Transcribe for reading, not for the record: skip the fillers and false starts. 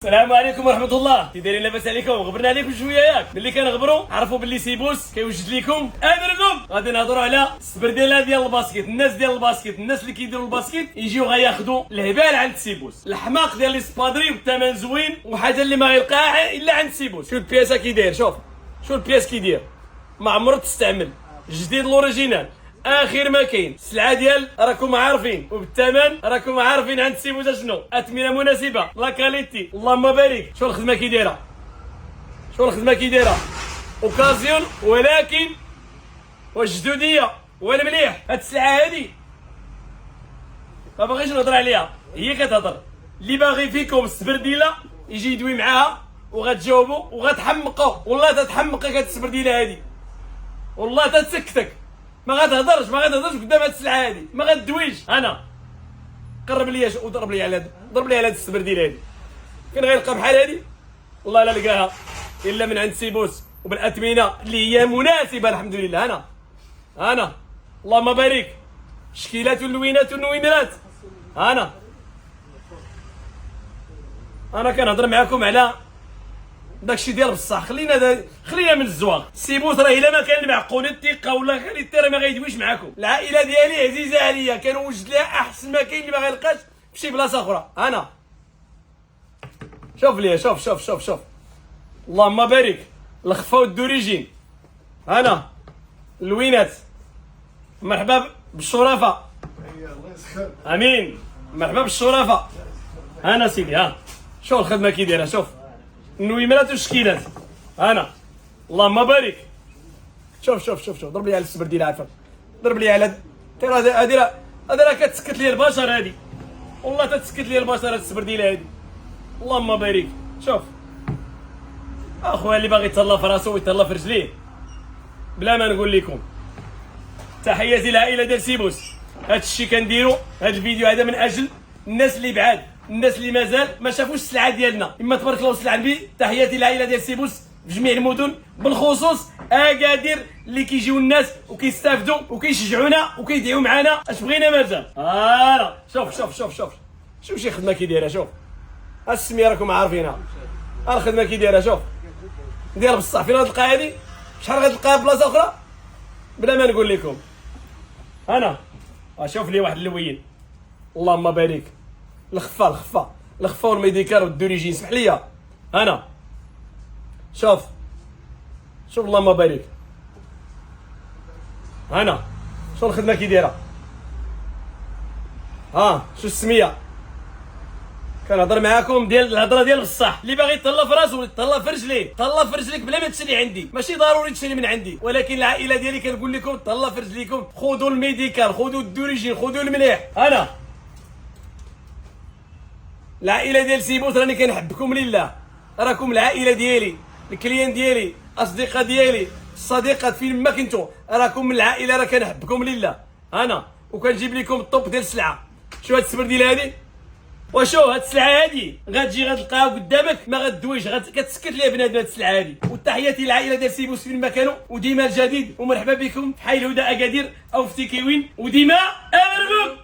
السلام عليكم ورحمة الله، كي دايرين؟ لاباس عليكم؟ غبرنا عليكم شوية ياك؟ ملي كنغبروا عرفوا باللي سيبوس كيوجد لكم امركم. غادي نهضروا على السبرديله ديال الباسكيت، الناس ديال الباسكيت، الناس اللي كيديروا الباسكيت يجيو غياخذوا الهبال عند سيبوس، الحماق ديال الاسبادري والثمن زوين وحاجه اللي ما غيلقاها الا عند سيبوس. شوف البياسه كي داير، شوف البياس كي داير، ما عمرو تستعمل، جديد لوريجينال، اخر ما كاين. السلعه ديال راكم عارفين، وبالثمن راكم عارفين عند سيبوس شنو. اثمنه مناسبه، لا كاليتي، اللهم بارك. شوف الخدمه كي دايره، اوكازيون ولكن والجدوديه والمليح. هاد السلعه هادي ما باغيش نهضر عليها، هي كتهضر. اللي باغي فيكم السبرديله يجي يدوي معاها وغتجاوبوا وغتحمقوا. والله تتحمقك هاد السبرديله هادي، والله تتسكتك، ما غتهضرش قدام هاد السلعه هادي، ما غدويش. انا قرب ليا وضرب لي على هاد السبرديله هادي، فين غيلقى بحال هادي؟ والله لا لقاها الا من عند سيبوس وبالاثمنه اللي هي مناسبه. الحمد لله. انا اللهم بارك، شكيلات اللوينات والنويمرات. انا كنهضر معكم على داكشي ديال بصح. خلينا من الزواق. سيبوس راه الا ما كان المعقول الثقه ولا كاليتي راه ما غيدويش معكم. العائله ديالي عزيزه عليا، كنوجد لها احسن ما كاين. اللي ما غيلقاش في شي بلاصه اخرى. شوف ليا، شوف اللهم بارك، الخفا والدوريجين. اللوينات، مرحبا بالشرفاء. امين، مرحبا بالشرفاء. سيدي، شوف الخدمه كي دايره، شوف النويمرات والشكيلات. اللهم بارك. شوف ضرب لي على السبرديله، عافاك ضرب لي على هادي راه كتسكت لي البشر هادي، والله تتسكت لي البشر هاد السبرديله هادي. اللهم بارك. شوف اخويا اللي باغي يتهلا في راسو ويتهلا في رجليه، بلا ما نقول لكم تحياتي للعائله ديال سيبوس. هاد الشيء كنديرو، هاد الفيديو هذا من اجل الناس اللي بعاد، الناس اللي مازال ما شافوش السلعه ديالنا. اما تبارك الله وصل على النبي. تحياتي للعائله ديال سيبوس في جميع المدن، بالخصوص اكادير اللي كيجيو الناس وكيستافدوا وكيشجعونا وكيدعيو معنا. اش بغينا مازال. شوف شي خدمه كي دايره. شوف السميه راكم عارفينها، الخدمه كي دايره. شوف ديال بصح. فين غتلقى هادي؟ شحال غتلقاها في بلاصه اخرى؟ بلا ما نقول لكم. شوف لي واحد اللوين، اللهم بارك، الخفا والميديكال والدوريجين. اسمح لي شوف اللهم بارك. شوف الخدمه كي دايره. شو السميه؟ كنهضر معاكم ديال الهضره ديال بصح. اللي باغي يتهلا في راسو يتهلا في رجليه، تهلا في رجليك بلا ما تشري عندي. ماشي ضروري تشري من عندي، ولكن العائله ديالي كنقول لكم تهلا في رجليكم. خذوا الميديكال، خذوا الدوريجين، خذوا المليح. العائله ديال سيبوس راني كنحبكم لله، راكم العائله ديالي، الكليان ديالي، اصدقاء ديالي، الصديقات، فين ما كنتو راكم من العائله. راه كنحبكم لله. وكنجيب لكم الطوب ديال السلعه. شو هاد السبرديله هادي؟ وشو هاد السلعه هادي غتجي غتلقاها قدامك، ما غدويش، كتسكت ليها بنادم هاد السلعه هادي. وتحياتي للعائله ديال سيبوس فين ما كانوا، وديما الجديد، ومرحبا بكم في حي الهدى اكادير او في تيكيوين، وديما امركم.